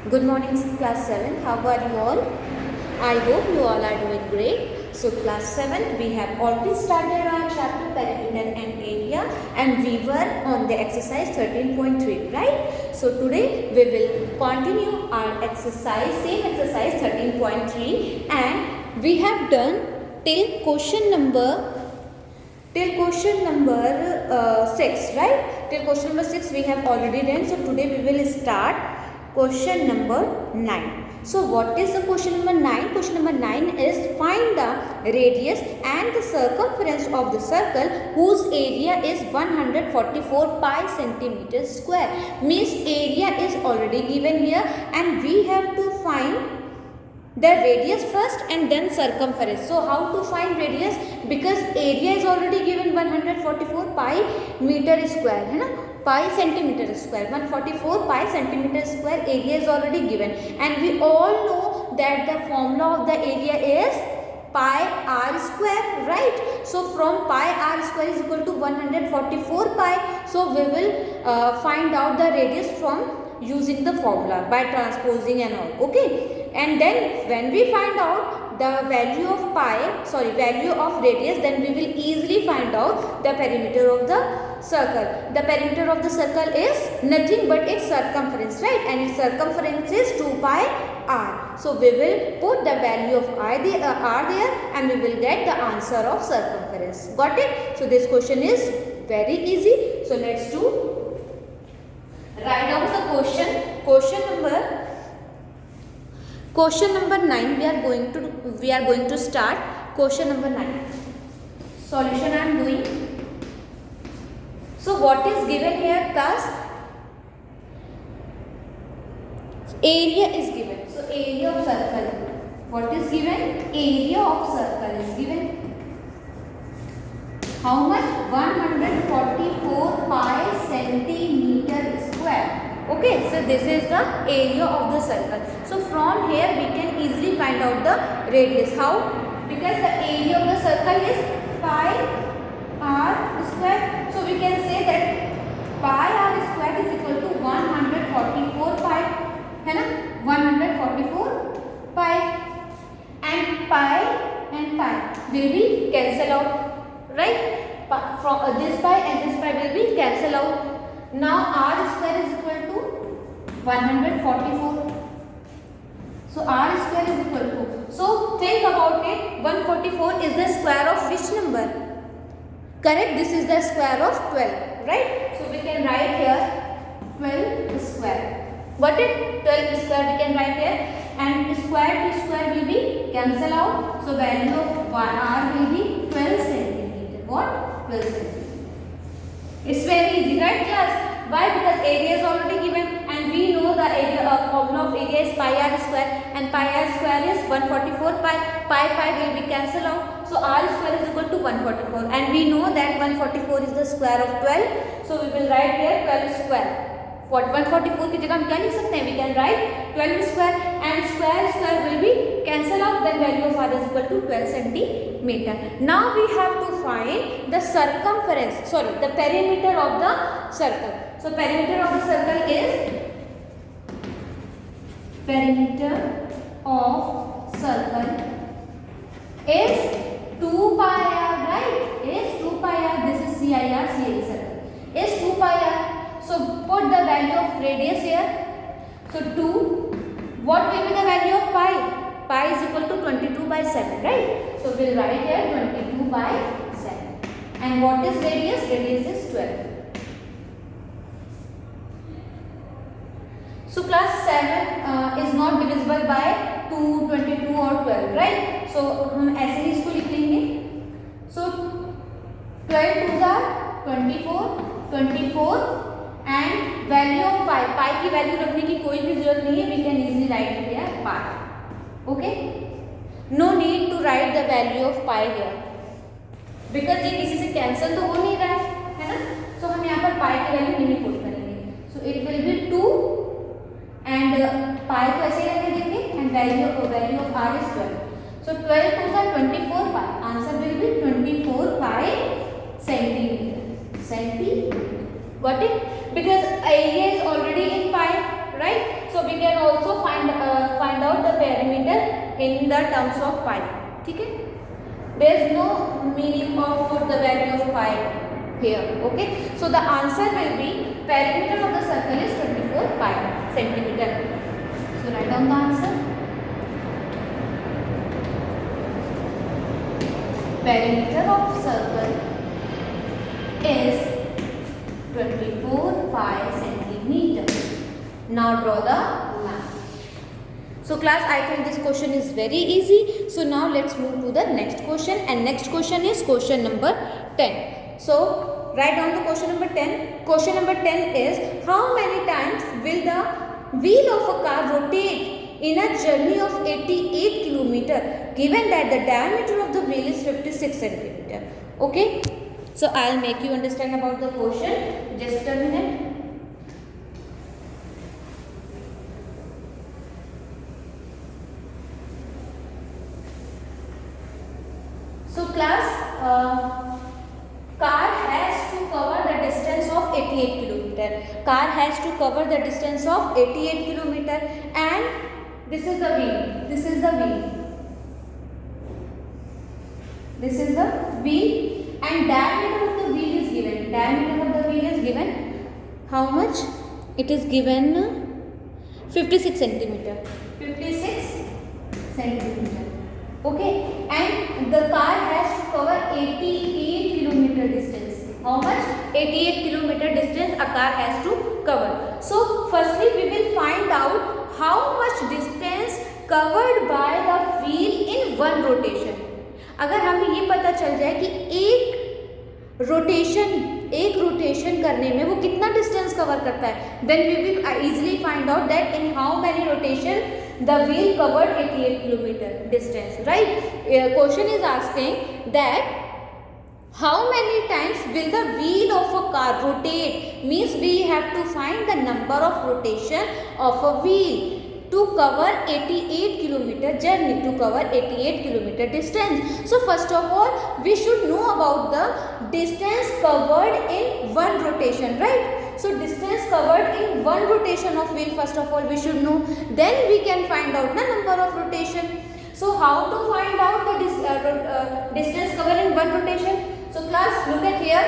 Good morning, class 7. How are you all? I hope you all are doing great. So, class 7, we have already started our chapter perimeter and area, and we were on the exercise 13.3, right? So, today we will continue our exercise, same exercise 13.3, and we have done till question number 6, right? Till question number 6 we have already done. So today we will start question number 9. So what is the question number 9? Question number 9 is find the radius and the circumference of the circle whose area is 144 pi centimeters square. Means area is already given here and we have to find the radius first and then circumference. So how to find radius? Because area is already given 144 pi meter square, है ना, pi centimeter square. 144 pi centimeter square area is already given, and we all know that the formula of the area is pi r square, right? So from pi r square is equal to 144 pi. So we will find out the radius from using the formula by transposing and all, okay? And then when we find out the value of value of radius, then we will easily find out the perimeter of the circle. The perimeter of the circle is nothing but its circumference, right? And its circumference is 2 pi r. So we will put the value of r there and we will get the answer of circumference. Got it? So this question is very easy. So let's do write down the question. Question number 9 we are going to start question number 9. Solution I am doing. So what is given here? Plus area is given. So area of circle. What is given? Area of circle is given. How much? 144 pi centimeter square. Okay, so this is the area of the circle. So from here we can easily find out the radius. How? Because the area of the circle is pi r square. So we can say that pi r square is equal to 144 pi. है ना? 144 pi. And pi will be cancel out, right? From this pi and this pi will be cancel out. Now r square is equal to 144. So r square is equal to. So think about it. 144 is the square of which number? Correct. This is the square of 12, right? So we can write here 12 square. Got it? 12 square we can write here, and square to square will be cancel out. So value of r will be 12 centimeter. What? 12 centimeter. It's very easy, right, class? Why? Because area is already given and we know the area formula of area is pi r square, and pi r square is 144 pi. Pi will be cancelled out. So r square is equal to 144, and we know that 144 is the square of 12. So we will write here 12 square. What 144 की जगह हम क्या लिख सकते हैं? We can write 12 square, and square will be cancel out. Then value of r is equal to 12 centimeter. Now we have to find the circumference. The perimeter of the circle. So perimeter of the circle is is 2 pi r, right? Is 2 pi r. This is CIR circle. Is 2 pi r. So put the value of radius here. So 2. What will be the value of pi? Pi is equal to 22 by 7, right? So we'll write here 22 by 7. And what is radius? Radius is 12. So class 7 is not divisible by 2, 22 or 12, right? So हम ऐसे ही इसको लिख लेंगे. So 12 2s are 24 and value of pi की value रखने की कोई भी जरूरत नहीं है. We can easily write here pi. Okay? No need to write the value of pi here because ये किसी से कैंसिल तो हो नहीं रहा है ना. So हम यहाँ पर pi की वैल्यू नहीं पुट करेंगे. So it will be 2 and pi को ऐसे रहने देंगे and value of r is 12. So 12 2s are 24 pi. Answer will be 24 pi centimeter. Got it? Because area is already in pi, right? So we can also perimeter in the terms of pi. ठीक है, there is no meaning of put the value of pi here. Okay, so the answer will be perimeter of the circle is 24 pi centimeter. So write down the answer. Perimeter of circle is 24 pi centimeter. Now draw the line. So class, I think this question is very easy. So now let's move to the next question, and next question is question number 10. So write down the question number 10. Question number 10 is, how many times will the wheel of a car rotate in a journey of 88 kilometer given that the diameter of the wheel is 56 centimeter? Okay, so I'll make you understand about the question. Just a minute. So class, car has to cover the distance of 88 kilometer. Car has to cover the distance of 88 kilometer, and this is the wheel. This is the wheel. This is the wheel, and diameter of the wheel is given. Diameter of the wheel is given. How much? It is given 56 centimeter. 56 centimeter. Okay, and the car has to cover 88 kilometer distance. How much? 88 kilometer distance a car has to cover. So firstly we will find out how much distance covered by the wheel in one rotation. अगर हमें ये पता चल जाए कि एक rotation करने में वो कितना डिस्टेंस कवर करता है, then we will easily find out that in how many rotation the wheel covered 88 kilometer distance, right? Question is asking that how many times will the wheel of a car rotate, means we have to find the number of rotation of a wheel to cover 88 kilometer journey, to cover 88 kilometer distance. So first of all we should know about the distance covered in one rotation, right? So distance covered in one rotation of wheel, first of all we should know, then we can find out the number of rotation. So how to find out the distance covered in one rotation? So class, look at here,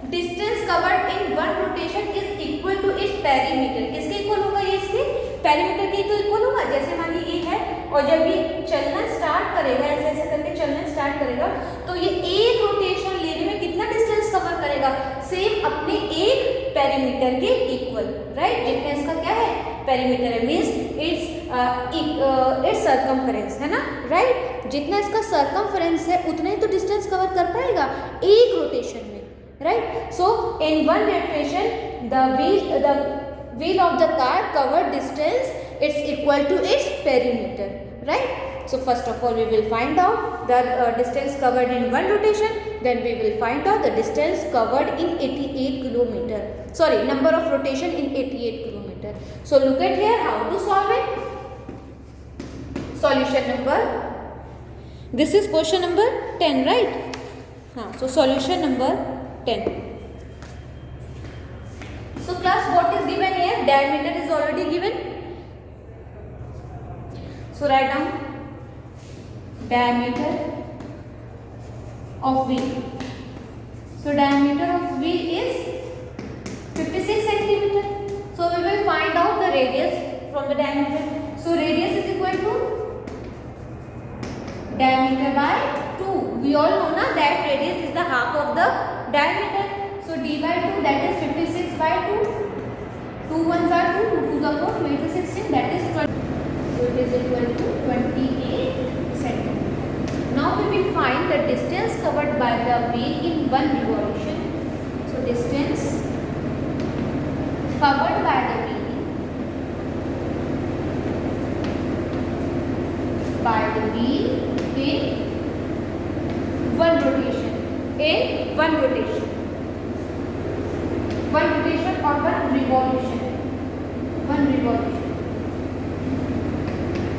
distance covered in one rotation is equal to its perimeter. किसके equal होगा ये? इसके perimeter के तो equal होगा. जैसे मान लीजिए ये है और जब ये चलना स्टार्ट करेगा, ऐसे ऐसे करके चलना स्टार्ट करेगा, तो ये एक रोटेशन लेने में कितना डिस्टेंस कवर करेगा? सेम अपने एक पेरीमीटर के इक्वल, राइट? जितना इसका क्या है? पेरीमीटर है, मीन्स इट्स सर्कमफरेंस है ना, राइट? जितना इसका सर्कमफरेंस है उतना ही तो डिस्टेंस कवर कर पाएगा एक रोटेशन में, right? So in one rotation the wheel of the car covered distance is equal to its perimeter, right? So first of all we will find out the distance covered in one rotation, then we will find out the distance covered in 88 kilometer, sorry, number of rotation in 88 kilometer. So look at here, how to solve it. Solution number, this is question number 10, right? So solution number 10. So class, what is given here? Diameter is already given. So write down diameter of wheel. So diameter of wheel is 56 centimeter. So we will find out the radius from the diameter. So radius is equal to diameter by 2. We all know na that radius is the half of the diameter. So d by 2, that is 56 by 2. 2 ones are 2, 2 2s are 4, 2 8 is 16, that is 20. So it is equal to 28 centimeter. Now we will find the distance covered by the wheel in one revolution. So distance covered by the wheel in one rotation. In one rotation. One rotation or one revolution. One revolution.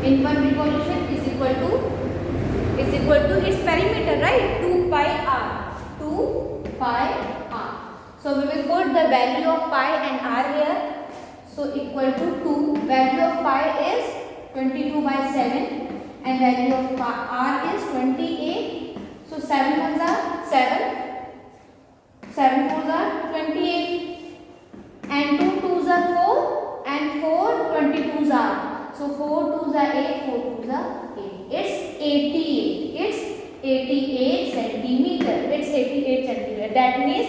In one revolution is equal to its perimeter, right? 2 pi r. 2 pi r. So we will put the value of pi and r here. So equal to 2. Value of pi is 22 by 7 and value of r is 28. So 7 ones are 7, 7 fours are 28 and 2 twos are 4 and 4 22s are. So 4 twos are 8, 4 twos are 8. It's 88. It's 88 centimeter. It's 88 centimeter. That means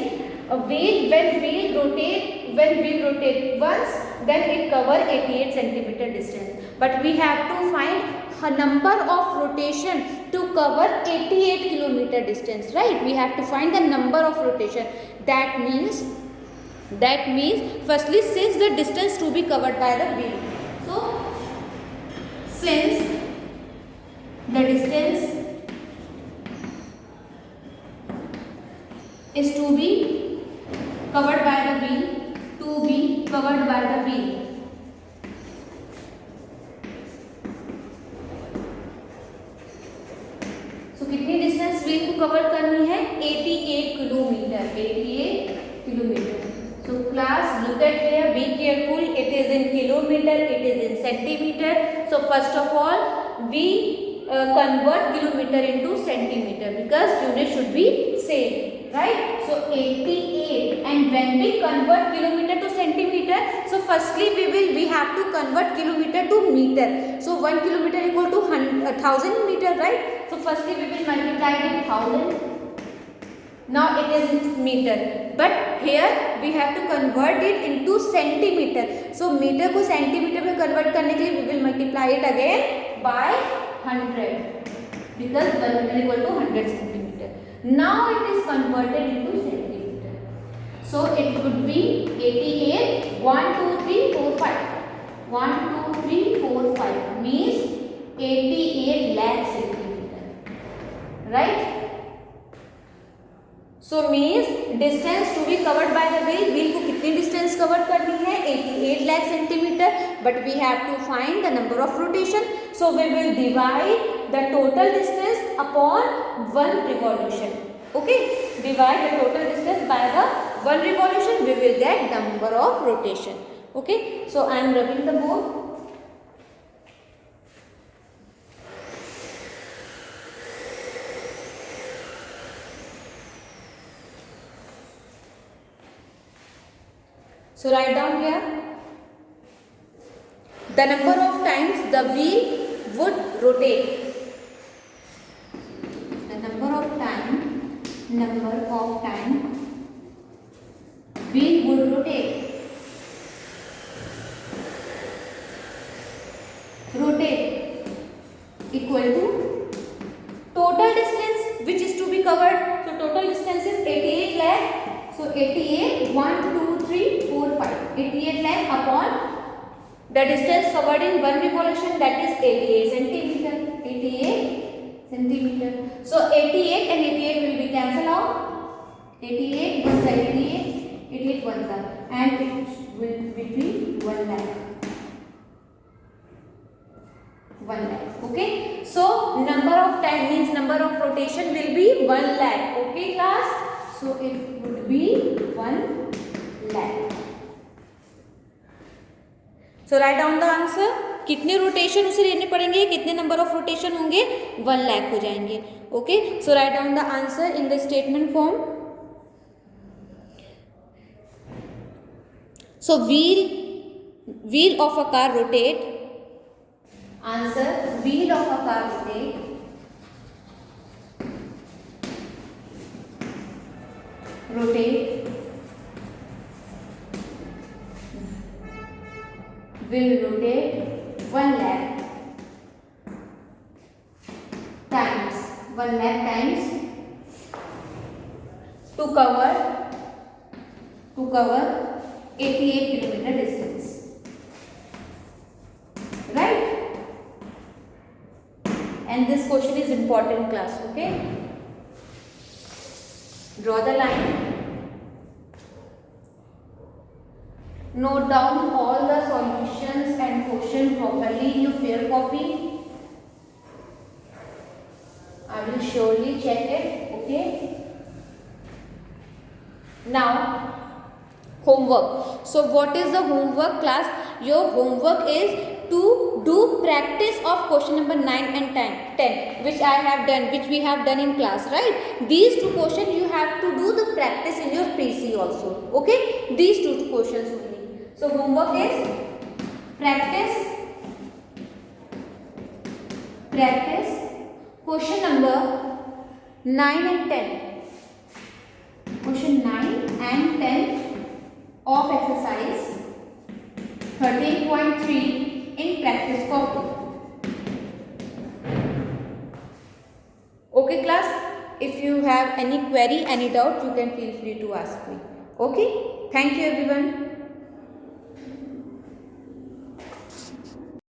a wheel, when wheel rotate once, then it cover 88 centimeter distance. But we have to find a number of rotation to cover 88 kilometer distance, right? We have to find the number of rotation. That means firstly, since the distance to be covered by the wheel. So since the distance is to be covered by the wheel, to be covered by the wheel. So कितनी distance wheel को cover करनी है? 88 kilometre. 88 kilometre. So class, look at here. Be careful. It is in kilometer. It is in centimeter. So first of all, we convert kilometer into centimeter because unit should be same, right? So 88, and when we convert kilometer to centimeter, so firstly we have to convert kilometer to meter. So 1 kilometer equal to 1000 meter, right? So firstly we will multiply it in 1000. Now it is in meter, but here we have to convert it into centimeter. So meter को centimeter में convert करने के लिए we will multiply it again by 100 because 1 meter equal to 100 centimeter. Now it is converted into centimeter. So it would be 88. 1, 2, 3, 4, 5. 1, 2, 3, 4, 5 means 88 lakh centimeter, right? So means distance to be covered by the wheel. Wheel को कितनी distance cover करनी है? 88 lakh centimeter. But we have to find the number of rotation. So we will divide the total distance upon one revolution. Okay? Divide the total distance by the one revolution. We will get number of rotation. Okay? So I am rubbing the board. So write down here the number of times the wheel would rotate. The number of time wheel would rotate. Rotate equal to total distance which is to be covered. So total distance is 88 lakh. So 88, 1, 2, 3, 4, 5. 88 lakh upon the distance covered in one revolution, that is 88 centimeter. 88 centimeter. So 88 and 88 will be cancelled out. 88 1 side 88, 88 1 side, and it will be 1 lakh. 1 lakh. Okay. So number of time means number of rotation will be 1 lakh. Okay class. So it would be 1 lakh. So write down the answer. कितने rotation उसे लेने पड़ेंगे, कितने number of rotation होंगे? 1 लाख हो जाएंगे. Okay. So write down the answer in the statement form. So wheel of a car rotate. Answer, wheel of a car rotate. Will rotate 1 lakh times. 1 lakh times to cover 88 kilometer distance, right? And this question is important class. Okay, draw the line. Note down all the solutions and question properly in your fair copy. I will surely check it. Okay. Now homework. So what is the homework class? Your homework is to do practice of question number 9 and 10 which I have done, which we have done in class, right? These two questions you have to do the practice in your PC also. Okay, these two questions only. So homework is practice question number 9 and 10. Question 9 and 10 of exercise 13.3 in practice copy. Okay class, if you have any query, any doubt, you can feel free to ask me. Okay, thank you everyone.